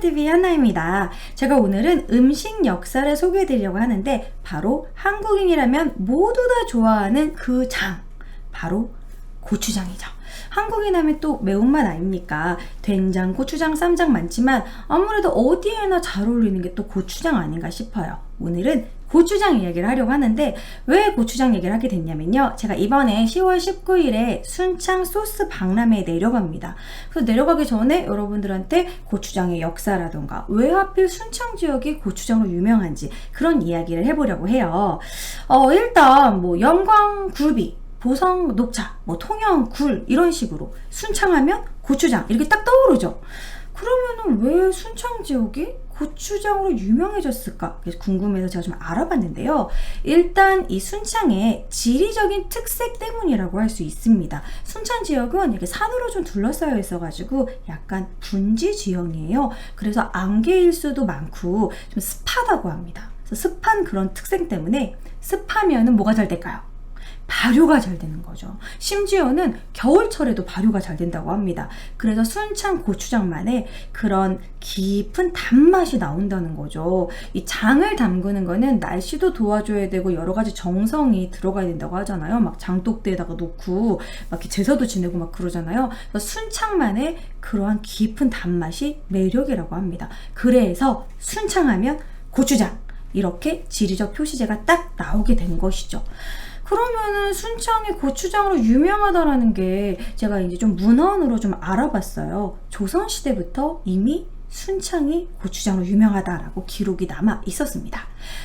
TV의 하나입니다. 제가 오늘은 음식 역사를 소개해 드리려고 하는데 바로 한국인이라면 모두 다 좋아하는 그 장, 바로 고추장이죠. 한국인 하면 또 매운맛 아닙니까? 된장, 고추장, 쌈장 많지만 아무래도 어디에나 잘 어울리는 게 또 고추장 아닌가 싶어요. 오늘은 고추장 이야기를 하려고 하는데 왜 고추장 얘기를 하게 됐냐면요. 제가 이번에 10월 19일에 순창 소스 박람회에 내려갑니다. 그래서 내려가기 전에 여러분들한테 고추장의 역사라던가 왜 하필 순창 지역이 고추장으로 유명한지 그런 이야기를 해보려고 해요. 일단 뭐 영광 굴비, 보성 녹차, 뭐 통영 굴 이런 식으로 순창하면 고추장 이렇게 딱 떠오르죠. 그러면은 왜 순창 지역이 고추장으로 유명해졌을까? 그래서 궁금해서 제가 좀 알아봤는데요. 일단 이 순창의 지리적인 특색 때문이라고 할 수 있습니다. 순창 지역은 이렇게 산으로 좀 둘러싸여 있어가지고 약간 분지 지형이에요. 그래서 안개일수도 많고 좀 습하다고 합니다. 그래서 습한 그런 특색 때문에 습하면은 뭐가 잘 될까요? 발효가 잘 되는 거죠. 심지어는 겨울철에도 발효가 잘 된다고 합니다. 그래서 순창 고추장만의 그런 깊은 단맛이 나온다는 거죠. 이 장을 담그는 거는 날씨도 도와줘야 되고 여러 가지 정성이 들어가야 된다고 하잖아요. 막 장독대에다가 놓고 막 이렇게 제사도 지내고 막 그러잖아요. 그래서 순창만의 그러한 깊은 단맛이 매력이라고 합니다. 그래서 순창하면 고추장 이렇게 지리적 표시제가 딱 나오게 된 것이죠. 그러면은 순창이 고추장으로 유명하다라는 게 제가 이제 좀 문헌으로 좀 알아봤어요. 조선시대부터 이미 순창이 고추장으로 유명하다라고 기록이 남아 있었습니다.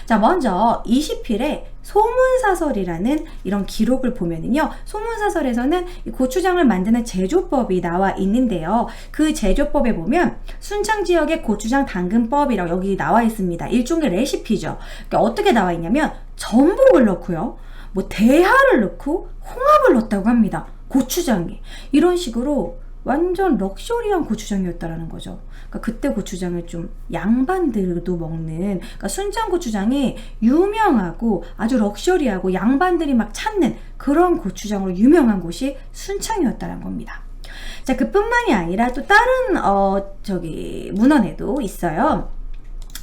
자, 먼저 20필의 소문사설이라는 이런 기록을 보면은요, 소문사설에서는 이 고추장을 만드는 제조법이 나와 있는데요. 그 제조법에 보면 순창 지역의 고추장 담근법이라고 여기 나와 있습니다. 일종의 레시피죠. 그러니까 어떻게 나와 있냐면 전복을 넣고요. 뭐 대하를 넣고 홍합을 넣었다고 합니다. 고추장에. 이런 식으로 완전 럭셔리한 고추장이었다라는 거죠. 그러니까 그때 고추장을 좀 양반들도 먹는, 그러니까 순창 고추장이 유명하고 아주 럭셔리하고 양반들이 막 찾는 그런 고추장으로 유명한 곳이 순창이었다는 겁니다. 자, 그뿐만이 아니라 또 다른 문헌에도 있어요.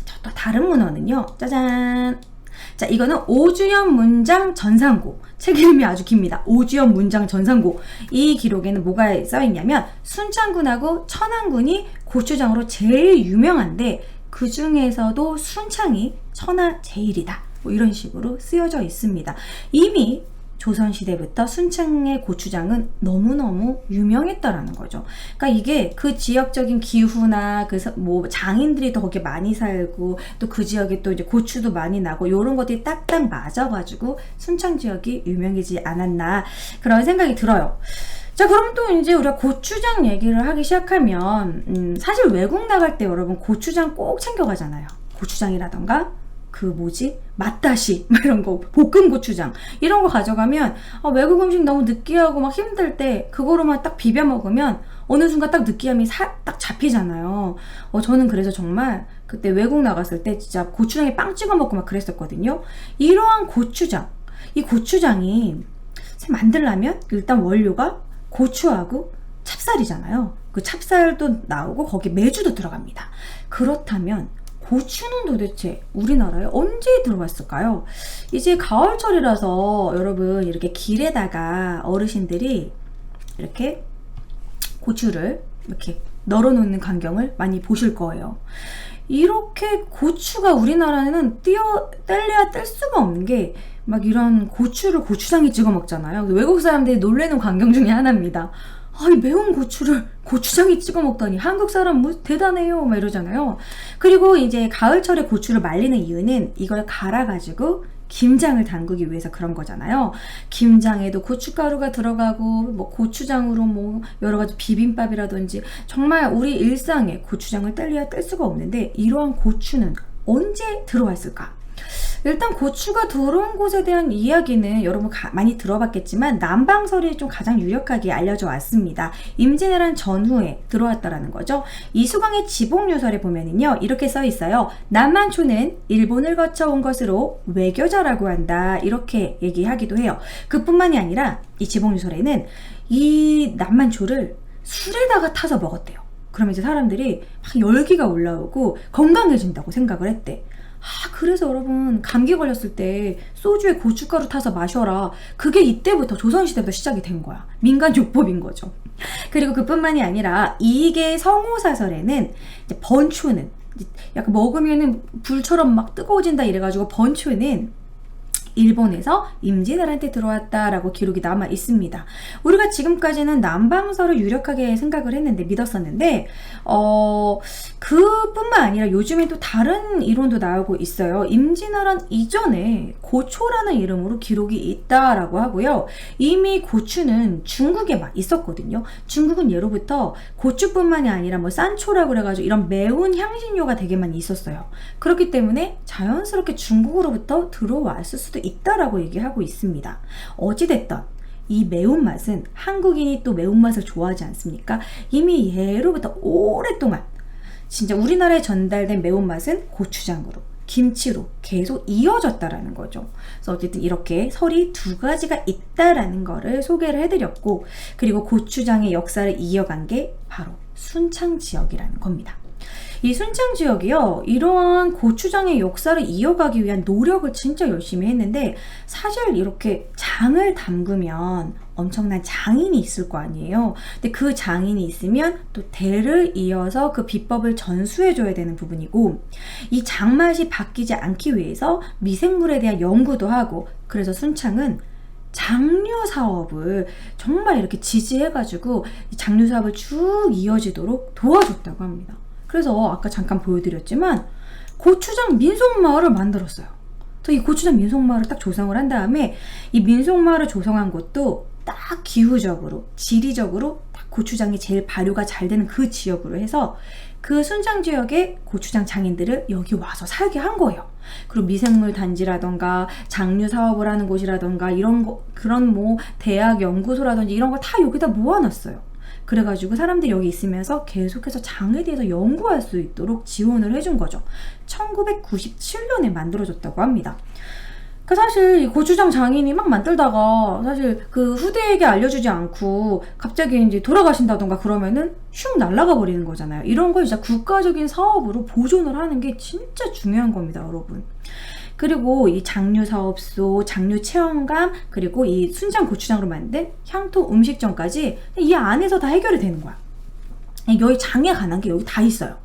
자, 또 다른 문헌은요. 짜잔. 자, 이거는 오주연 문장 전상고. 책 이름이 아주 깁니다. 오주연 문장 전상고. 이 기록에는 뭐가 써있냐면 순창군하고 천안군이 고추장으로 제일 유명한데 그 중에서도 순창이 천하 제일이다. 뭐 이런 식으로 쓰여져 있습니다. 이미 조선시대부터 순창의 고추장은 너무너무 유명했다라는 거죠. 그러니까 이게 그 지역적인 기후나 뭐 장인들이 더 거기에 많이 살고 또 그 지역에 또 이제 고추도 많이 나고 이런 것들이 딱딱 맞아가지고 순창 지역이 유명해지지 않았나 그런 생각이 들어요. 자, 그럼 또 이제 우리가 고추장 얘기를 하기 시작하면 사실 외국 나갈 때 여러분 고추장 꼭 챙겨가잖아요. 고추장이라던가 맛다시 이런 거, 볶음 고추장 이런 거 가져가면 외국 음식 너무 느끼하고 막 힘들 때 그거로만 딱 비벼 먹으면 어느 순간 딱 느끼함이 딱 잡히잖아요. 저는 그래서 정말 그때 외국 나갔을 때 진짜 고추장에 빵 찍어 먹고 막 그랬었거든요. 이러한 고추장, 이 고추장이 만들려면 일단 원료가 고추하고 찹쌀이잖아요. 그 찹쌀도 나오고 거기 메주도 들어갑니다. 그렇다면 고추는 도대체 우리나라에 언제 들어왔을까요? 이제 가을철이라서 여러분 이렇게 길에다가 어르신들이 이렇게 고추를 이렇게 널어놓는 광경을 많이 보실 거예요. 이렇게 고추가 우리나라에는 뗄래야 뗄 수가 없는 게 막 이런 고추를 고추장에 찍어 먹잖아요. 외국 사람들이 놀래는 광경 중에 하나입니다. 이 매운 고추를 고추장에 찍어 먹다니 한국 사람 뭐 대단해요 막 이러잖아요. 그리고 이제 가을철에 고추를 말리는 이유는 이걸 갈아가지고 김장을 담그기 위해서 그런 거잖아요. 김장에도 고춧가루가 들어가고 뭐 고추장으로 뭐 여러 가지 비빔밥이라든지 정말 우리 일상에 고추장을 뗄래야 뗄 수가 없는데 이러한 고추는 언제 들어왔을까? 일단 고추가 들어온 곳에 대한 이야기는 여러분 많이 들어봤겠지만 남방설이 좀 가장 유력하게 알려져 왔습니다. 임진왜란 전후에 들어왔다라는 거죠. 이수광의 지봉유설에 보면은요 이렇게 써 있어요. 남만초는 일본을 거쳐 온 것으로 외교자라고 한다 이렇게 얘기하기도 해요. 그뿐만이 아니라 이 지봉유설에는 이 남만초를 술에다가 타서 먹었대요. 그러면 이제 사람들이 막 열기가 올라오고 건강해진다고 생각을 했대. 그래서 여러분 감기 걸렸을 때 소주에 고춧가루 타서 마셔라. 그게 이때부터 조선시대부터 시작이 된 거야. 민간요법인 거죠. 그리고 그뿐만이 아니라 이게 성호사설에는 이제 번초는 약간 먹으면은 불처럼 막 뜨거워진다 이래가지고 번초는 일본에서 임진왜란때 들어왔다라고 기록이 남아 있습니다. 우리가 지금까지는 남방설을 유력하게 생각을 했는데 믿었었는데 그뿐만 아니라 요즘에 또 다른 이론도 나오고 있어요. 임진왜란 이전에 고초라는 이름으로 기록이 있다라고 하고요. 이미 고추는 중국에 막 있었거든요. 중국은 예로부터 고추뿐만이 아니라 뭐 산초라고 그래가지고 이런 매운 향신료가 되게 많이 있었어요. 그렇기 때문에 자연스럽게 중국으로부터 들어왔을 수도 있다라고 얘기하고 있습니다. 어찌됐든 이 매운맛은 한국인이 또 매운맛을 좋아하지 않습니까? 이미 예로부터 오랫동안 진짜 우리나라에 전달된 매운맛은 고추장으로 김치로 계속 이어졌다라는 거죠. 그래서 어쨌든 이렇게 설이 두 가지가 있다라는 거를 소개를 해드렸고, 그리고 고추장의 역사를 이어간 게 바로 순창 지역이라는 겁니다. 이 순창 지역이요, 이러한 고추장의 역사를 이어가기 위한 노력을 진짜 열심히 했는데, 사실 이렇게 장을 담그면 엄청난 장인이 있을 거 아니에요. 근데 그 장인이 있으면 또 대를 이어서 그 비법을 전수해줘야 되는 부분이고, 이 장맛이 바뀌지 않기 위해서 미생물에 대한 연구도 하고, 그래서 순창은 장류 사업을 정말 이렇게 지지해가지고 장류 사업을 쭉 이어지도록 도와줬다고 합니다. 그래서 아까 잠깐 보여드렸지만 고추장 민속마을을 만들었어요. 그래서 이 고추장 민속마을을 딱 조성을 한 다음에 이 민속마을을 조성한 것도 딱 기후적으로, 지리적으로 딱 고추장이 제일 발효가 잘 되는 그 지역으로 해서 그 순창 지역의 고추장 장인들을 여기 와서 살게 한 거예요. 그리고 미생물 단지라던가 장류 사업을 하는 곳이라던가 이런 거, 그런 뭐 대학 연구소라든지 이런 거 다 여기다 모아놨어요. 그래가지고 사람들이 여기 있으면서 계속해서 장에 대해서 연구할 수 있도록 지원을 해준 거죠. 1997년에 만들어졌다고 합니다. 그러니까 사실 이 고추장 장인이 막 만들다가 사실 그 후대에게 알려주지 않고 갑자기 이제 돌아가신다던가 그러면은 슉 날아가 버리는 거잖아요. 이런 걸 진짜 국가적인 사업으로 보존을 하는 게 진짜 중요한 겁니다, 여러분. 그리고 이 장류 사업소, 장류 체험관, 그리고 이 순창 고추장으로 만든 향토 음식점까지 이 안에서 다 해결이 되는 거야. 여기 장에 관한 게 여기 다 있어요.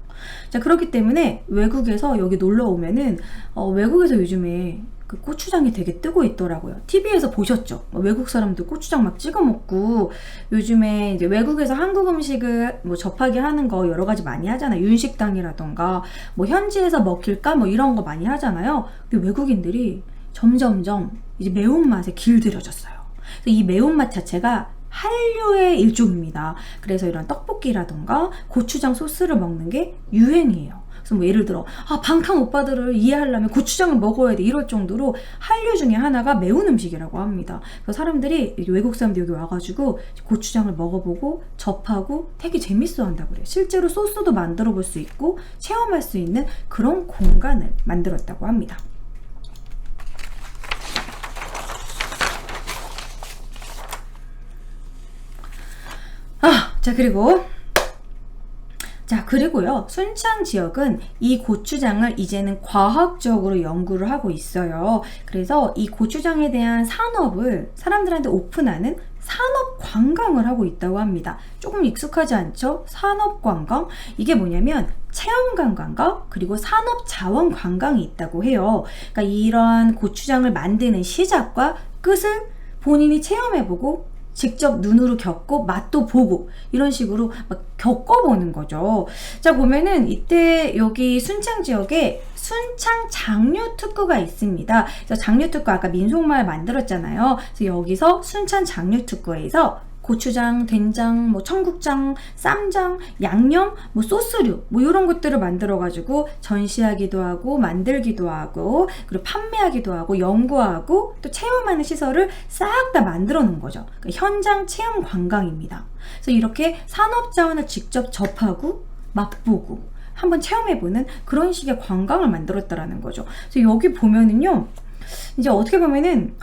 자, 그렇기 때문에 외국에서 여기 놀러 오면은 외국에서 요즘에 그 고추장이 되게 뜨고 있더라고요. TV에서 보셨죠? 외국 사람들 고추장 막 찍어 먹고, 요즘에 이제 외국에서 한국 음식을 뭐 접하게 하는 거 여러 가지 많이 하잖아요. 윤식당이라던가 뭐 현지에서 먹힐까 뭐 이런 거 많이 하잖아요. 근데 외국인들이 점점점 이제 매운맛에 길들여졌어요. 그래서 이 매운맛 자체가 한류의 일종입니다. 그래서 이런 떡볶이라던가 고추장 소스를 먹는 게 유행이에요. 그래서 뭐 예를 들어 방탄 오빠들을 이해하려면 고추장을 먹어야 돼, 이럴 정도로 한류 중에 하나가 매운 음식이라고 합니다. 그래서 사람들이, 외국 사람들이 여기 와가지고 고추장을 먹어보고 접하고 되게 재밌어 한다고 그래요. 실제로 소스도 만들어 볼 수 있고 체험할 수 있는 그런 공간을 만들었다고 합니다. 그리고요, 순창 지역은 이 고추장을 이제는 과학적으로 연구를 하고 있어요. 그래서 이 고추장에 대한 산업을 사람들한테 오픈하는 산업 관광을 하고 있다고 합니다. 조금 익숙하지 않죠? 산업 관광? 이게 뭐냐면 체험 관광과 그리고 산업 자원 관광이 있다고 해요. 그러니까 이런 고추장을 만드는 시작과 끝을 본인이 체험해보고 직접 눈으로 겪고 맛도 보고 이런 식으로 막 겪어보는 거죠. 자, 보면은 이때 여기 순창 지역에 순창 장류 특구가 있습니다. 그래서 장류 특구 아까 민속마을 만들었잖아요. 그래서 여기서 순창 장류 특구에서 고추장, 된장, 뭐 청국장, 쌈장, 양념, 뭐 소스류, 뭐 이런 것들을 만들어가지고 전시하기도 하고 만들기도 하고 그리고 판매하기도 하고 연구하고 또 체험하는 시설을 싹 다 만들어 놓은 거죠. 그러니까 현장 체험 관광입니다. 그래서 이렇게 산업 자원을 직접 접하고 맛보고 한번 체험해보는 그런 식의 관광을 만들었다라는 거죠. 그래서 여기 보면은요, 이제 어떻게 보면은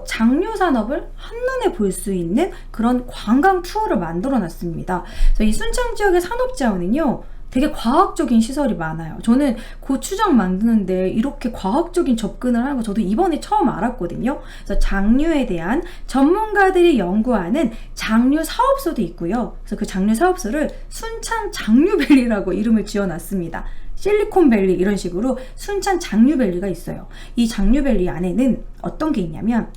장류 산업을 한눈에 볼 수 있는 그런 관광 투어를 만들어 놨습니다. 그래서 이 순창 지역의 산업 자원은요, 되게 과학적인 시설이 많아요. 저는 고추장 만드는데 이렇게 과학적인 접근을 하는 거 저도 이번에 처음 알았거든요. 그래서 장류에 대한 전문가들이 연구하는 장류 사업소도 있고요. 그래서 그 장류 사업소를 순창 장류밸리라고 이름을 지어놨습니다. 실리콘밸리 이런 식으로 순창 장류밸리가 있어요. 이 장류밸리 안에는 어떤 게 있냐면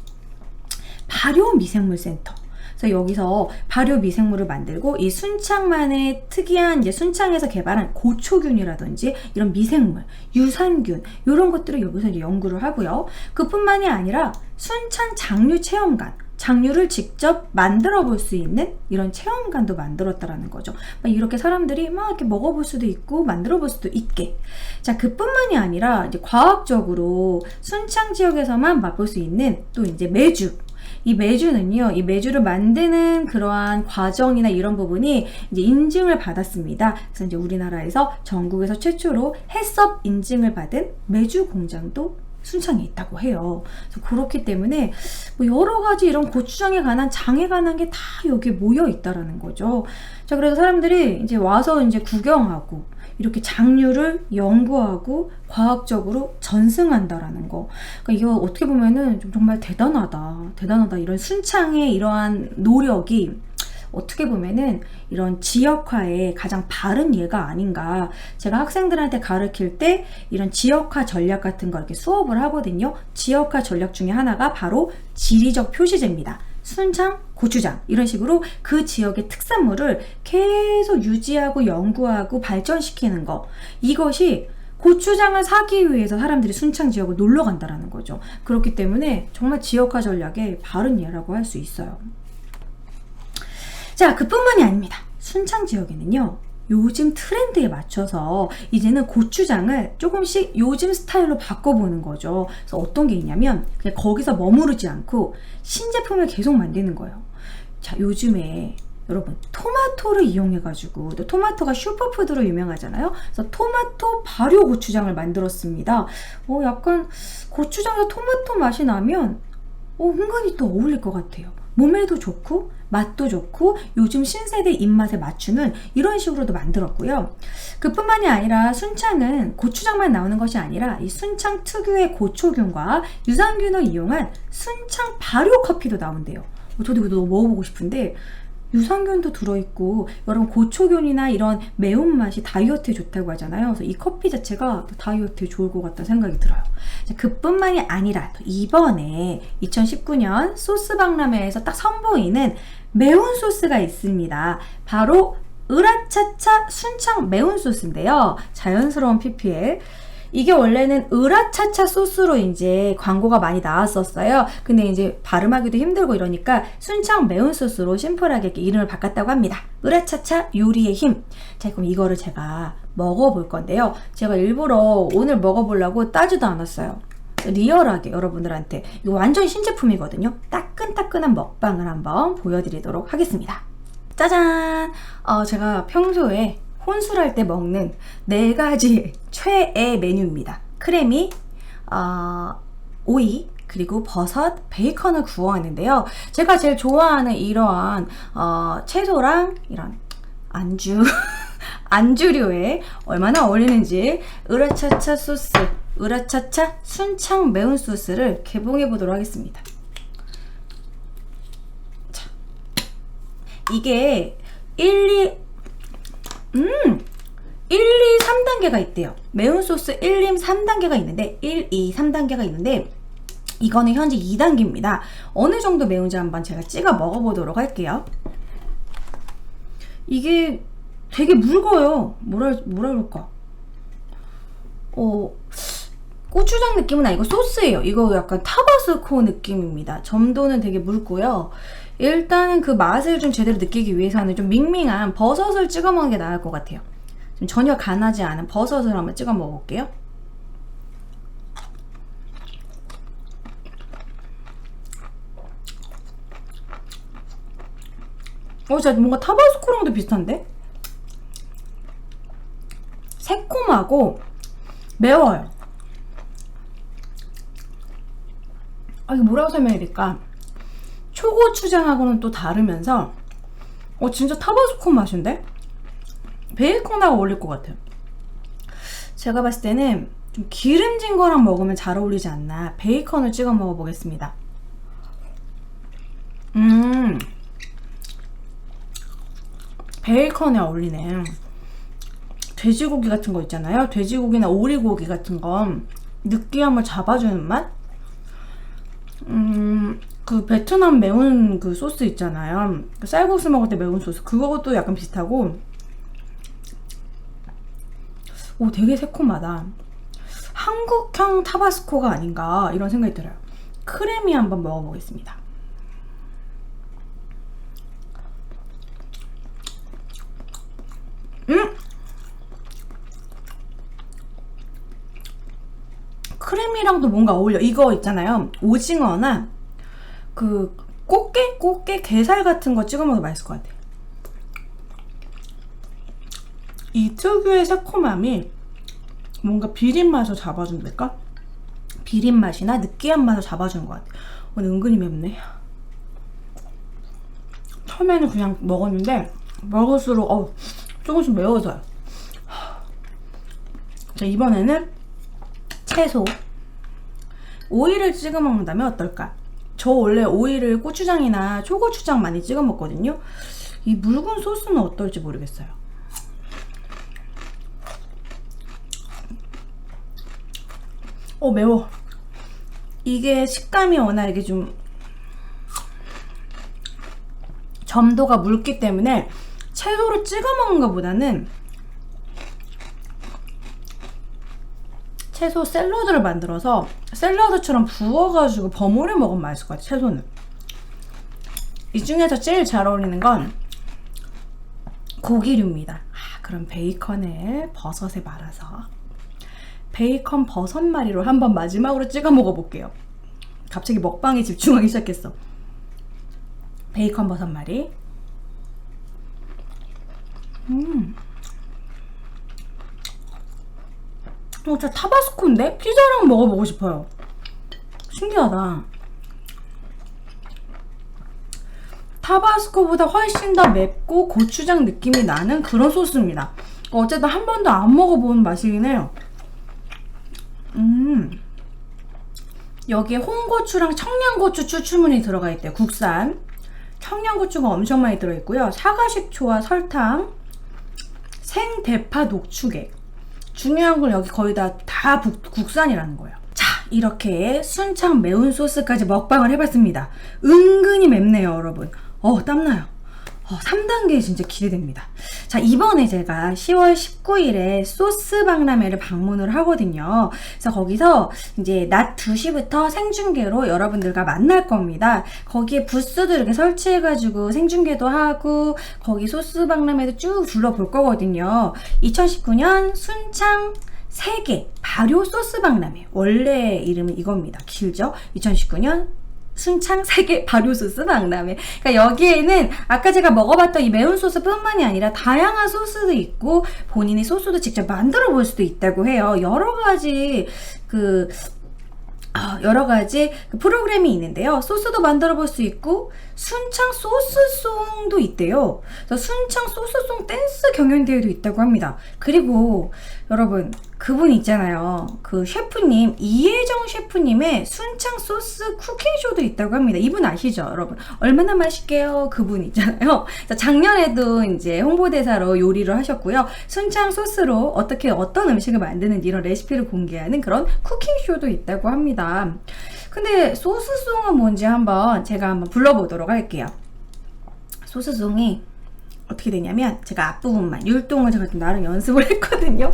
발효미생물센터. 그래서 여기서 발효 미생물을 만들고 이 순창만의 특이한 이제 순창에서 개발한 고초균이라든지 이런 미생물, 유산균 이런 것들을 여기서 이제 연구를 하고요. 그뿐만이 아니라 순창 장류 체험관, 장류를 직접 만들어 볼 수 있는 이런 체험관도 만들었다라는 거죠. 이렇게 사람들이 막 이렇게 먹어볼 수도 있고 만들어 볼 수도 있게. 자, 그뿐만이 아니라 이제 과학적으로 순창 지역에서만 맛볼 수 있는 또 이제 메주. 이 메주는요, 이 메주를 만드는 그러한 과정이나 이런 부분이 이제 인증을 받았습니다. 그래서 이제 우리나라에서 전국에서 최초로 해썹 인증을 받은 메주 공장도 순창에 있다고 해요. 그래서 그렇기 때문에 뭐 여러 가지 이런 고추장에 관한 장에 관한 게 다 여기에 모여 있다라는 거죠. 자, 그래서 사람들이 이제 와서 이제 구경하고 이렇게 장류를 연구하고 과학적으로 전승한다라는 거. 그러니까 이거 어떻게 보면은 좀 정말 대단하다. 이런 순창의 이러한 노력이 어떻게 보면은 이런 지역화의 가장 바른 예가 아닌가. 제가 학생들한테 가르칠 때 이런 지역화 전략 같은 거 이렇게 수업을 하거든요. 지역화 전략 중에 하나가 바로 지리적 표시제입니다. 순창, 고추장 이런 식으로 그 지역의 특산물을 계속 유지하고 연구하고 발전시키는 거. 이것이 고추장을 사기 위해서 사람들이 순창 지역을 놀러 간다라는 거죠. 그렇기 때문에 정말 지역화 전략의 바른 예라고 할 수 있어요. 자, 그뿐만이 아닙니다. 순창 지역에는요, 요즘 트렌드에 맞춰서 이제는 고추장을 조금씩 요즘 스타일로 바꿔보는 거죠. 그래서 어떤 게 있냐면 그냥 거기서 머무르지 않고 신제품을 계속 만드는 거예요. 자, 요즘에 여러분 토마토를 이용해가지고, 또 토마토가 슈퍼푸드로 유명하잖아요. 그래서 토마토 발효 고추장을 만들었습니다. 약간 고추장에서 토마토 맛이 나면 은근히 또 어울릴 것 같아요. 몸에도 좋고 맛도 좋고 요즘 신세대 입맛에 맞추는 이런 식으로도 만들었고요. 그뿐만이 아니라 순창은 고추장만 나오는 것이 아니라 이 순창 특유의 고초균과 유산균을 이용한 순창 발효 커피도 나온대요. 저도 이거 먹어보고 싶은데 유산균도 들어있고, 여러분 고초균이나 이런 매운맛이 다이어트에 좋다고 하잖아요. 그래서 이 커피 자체가 다이어트에 좋을 것 같다는 생각이 들어요. 그뿐만이 아니라 또 이번에 2019년 소스 박람회에서 딱 선보이는 매운 소스가 있습니다. 바로 으라차차 순창 매운 소스인데요. 자연스러운 PPL. 이게 원래는 으라차차 소스로 이제 광고가 많이 나왔었어요. 근데 이제 발음하기도 힘들고 이러니까 순창 매운 소스로 심플하게 이렇게 이름을 바꿨다고 합니다. 으라차차 요리의 힘. 자, 그럼 이거를 제가 먹어볼 건데요. 제가 일부러 오늘 먹어보려고 따지도 않았어요. 리얼하게 여러분들한테. 이거 완전 신제품이거든요. 따끈따끈한 먹방을 한번 보여드리도록 하겠습니다. 짜잔! 제가 평소에 혼술할 때 먹는 4가지 최애 메뉴입니다. 크래미, 오이, 그리고 버섯, 베이컨을 구워왔는데요. 제가 제일 좋아하는 이러한 채소랑 이런 안주류에 얼마나 어울리는지 으라차차 소스, 으라차차 순창 매운 소스를 개봉해 보도록 하겠습니다. 자, 이게 1, 2, 3단계가 있대요. 매운 소스 1, 2, 3단계가 있는데 1, 2, 3단계가 있는데 이거는 현재 2단계입니다. 어느 정도 매운지 한번 제가 찍어 먹어보도록 할게요. 이게 되게 묽어요. 뭐라 그럴까? 고추장 느낌은 아니고 소스예요. 이거 약간 타바스코 느낌입니다. 점도는 되게 묽고요. 일단은 그 맛을 좀 제대로 느끼기 위해서는 좀 밍밍한 버섯을 찍어 먹는 게 나을 것 같아요. 좀 전혀 간하지 않은 버섯을 한번 찍어 먹어볼게요. 진짜 뭔가 타바스코랑도 비슷한데? 새콤하고 매워요. 이게 뭐라고 설명해야 될까? 초고추장하고는 또 다르면서 진짜 타바스코 맛인데? 베이컨하고 어울릴 것 같아요. 제가 봤을 때는 좀 기름진 거랑 먹으면 잘 어울리지 않나. 베이컨을 찍어 먹어보겠습니다. 베이컨에 어울리네. 돼지고기 같은 거 있잖아요. 돼지고기나 오리고기 같은 거 느끼함을 잡아주는 맛? 그 베트남 매운 그 소스 있잖아요. 그 쌀국수 먹을 때 매운 소스. 그것도 약간 비슷하고. 오, 되게 새콤하다. 한국형 타바스코가 아닌가 이런 생각이 들어요. 크래미 한번 먹어보겠습니다. 크래미랑도 뭔가 어울려. 이거 있잖아요. 오징어나 그 꽃게 게살 같은 거 찍어 먹어도 맛있을 것 같아. 이 특유의 새콤함이 뭔가 비린 맛을 잡아준달까? 비린 맛이나 느끼한 맛을 잡아주는 것 같아. 오늘 은근히 맵네. 처음에는 그냥 먹었는데 먹을수록 조금씩 매워져요. 자, 이번에는 채소. 오이를 찍어 먹는다면 어떨까? 저 원래 오이를 고추장이나 초고추장 많이 찍어 먹거든요. 이 묽은 소스는 어떨지 모르겠어요. 매워. 이게 식감이 워낙 이게 좀 점도가 묽기 때문에 채소를 찍어 먹는 것보다는 채소 샐러드를 만들어서 샐러드처럼 부어가지고 버무려 먹으면 맛있을 것 같아요. 채소는. 이 중에서 제일 잘 어울리는 건 고기류입니다. 그럼 베이컨을 버섯에 말아서 베이컨 버섯말이로 한번 마지막으로 찍어 먹어볼게요. 갑자기 먹방에 집중하기 시작했어. 베이컨 버섯말이. 진짜 타바스코인데? 피자랑 먹어보고 싶어요. 신기하다. 타바스코보다 훨씬 더 맵고 고추장 느낌이 나는 그런 소스입니다. 어쨌든 한 번도 안 먹어본 맛이긴 해요. 여기에 홍고추랑 청양고추 추출물이 들어가 있대요. 국산 청양고추가 엄청 많이 들어있고요. 사과식초와 설탕, 생대파 녹축액. 중요한 건 여기 거의 다 국산이라는 거예요. 자, 이렇게 순창 매운 소스까지 먹방을 해봤습니다. 은근히 맵네요, 여러분. 땀나요. 3단계 진짜 기대됩니다. 자, 이번에 제가 10월 19일에 소스 박람회를 방문을 하거든요. 그래서 거기서 이제 낮 2시부터 생중계로 여러분들과 만날 겁니다. 거기에 부스도 이렇게 설치해가지고 생중계도 하고 거기 소스 박람회도 쭉 둘러볼 거거든요. 2019년 순창 세계 발효 소스 박람회. 원래 이름은 이겁니다. 길죠? 2019년 순창 세계 발효 소스 박람회. 그러니까 여기에는 아까 제가 먹어봤던 이 매운 소스 뿐만이 아니라 다양한 소스도 있고 본인이 소스도 직접 만들어 볼 수도 있다고 해요. 여러 가지 프로그램이 있는데요. 소스도 만들어 볼 수 있고 순창 소스송도 있대요. 그래서 순창 소스송 댄스 경연대회도 있다고 합니다. 그리고 여러분 그분 있잖아요. 그 셰프님 이혜정 셰프님의 순창 소스 쿠킹쇼도 있다고 합니다. 이분 아시죠, 여러분? 얼마나 맛있게요. 그분 있잖아요. 작년에도 이제 홍보대사로 요리를 하셨고요. 순창 소스로 어떤 음식을 만드는지 이런 레시피를 공개하는 그런 쿠킹쇼도 있다고 합니다. 근데 소스송은 뭔지 제가 한번 불러보도록 할게요. 소스송이 어떻게 되냐면 제가 앞부분만 율동을 제가 좀 나름 연습을 했거든요.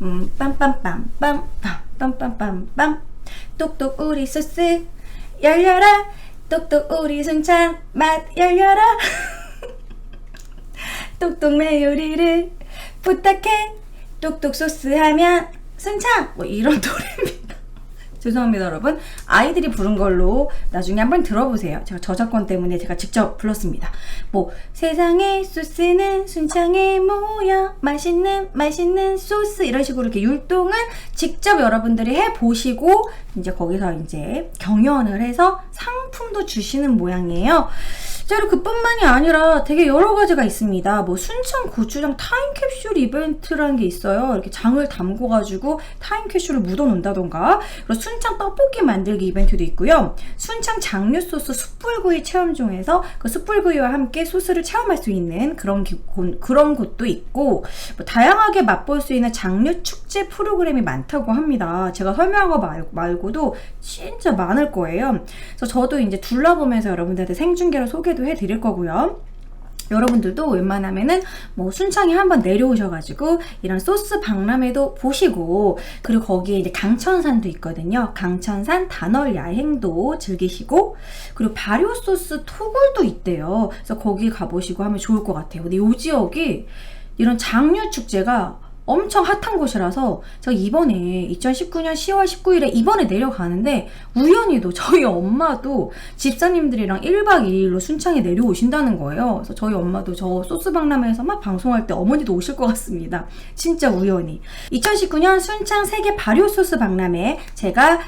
빰빰빰빰빰 빰빰빰빰 똑똑 우리 소스 열려라 똑똑 우리 순창 맛 열려라 똑똑 내 요리를 부탁해 똑똑 소스 하면 순창 뭐 이런 노래입니다. 죄송합니다, 여러분. 아이들이 부른 걸로 나중에 한번 들어보세요. 제가 저작권 때문에 제가 직접 불렀습니다. 뭐 세상의 소스는 순창에 모여 맛있는 소스 이런 식으로 이렇게 율동을 직접 여러분들이 해보시고 이제 거기서 이제 경연을 해서 상품도 주시는 모양이에요. 자, 그리고 그뿐만이 아니라 되게 여러 가지가 있습니다. 뭐 순창 고추장 타임캡슐 이벤트라는 게 있어요. 이렇게 장을 담궈가지고 타임캡슐을 묻어놓는다던가, 그리고 순창 떡볶이 만들기 이벤트도 있고요. 순창 장류 소스 숯불구이 체험중에서 그 숯불구이와 함께 소스를 체험할 수 있는 그런 곳도 있고, 뭐 다양하게 맛볼 수 있는 장류 축제 프로그램이 많다고 합니다. 제가 설명한 거 말고도 진짜 많을 거예요. 그래서 저도 이제 둘러보면서 여러분들한테 생중계로 소개도 해드릴 거고요. 여러분들도 웬만하면은 뭐 순창에 한번 내려오셔가지고 이런 소스 박람회도 보시고, 그리고 거기에 이제 강천산도 있거든요. 강천산 단월 야행도 즐기시고, 그리고 발효 소스 토굴도 있대요. 그래서 거기 가보시고 하면 좋을 것 같아요. 근데 이 지역이 이런 장류 축제가 엄청 핫한 곳이라서 제가 이번에 2019년 10월 19일에 이번에 내려가는데 우연히도 저희 엄마도 집사님들이랑 1박 2일로 순창에 내려오신다는 거예요. 그래서 저희 엄마도 저 소스 박람회에서 막 방송할 때 어머니도 오실 것 같습니다. 진짜 우연히. 2019년 순창 세계 발효 소스 박람회 제가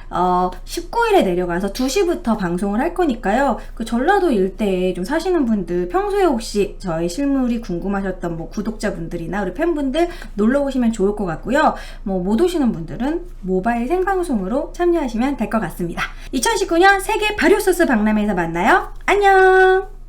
19일에 내려가서 2시부터 방송을 할 거니까요. 그 전라도 일대에 좀 사시는 분들, 평소에 혹시 저희 실물이 궁금하셨던 뭐 구독자분들이나 우리 팬분들 놀러 오시면 좋을 것 같고요. 뭐 못 오시는 분들은 모바일 생방송으로 참여하시면 될 것 같습니다. 2019년 세계 발효소스 박람회에서 만나요. 안녕!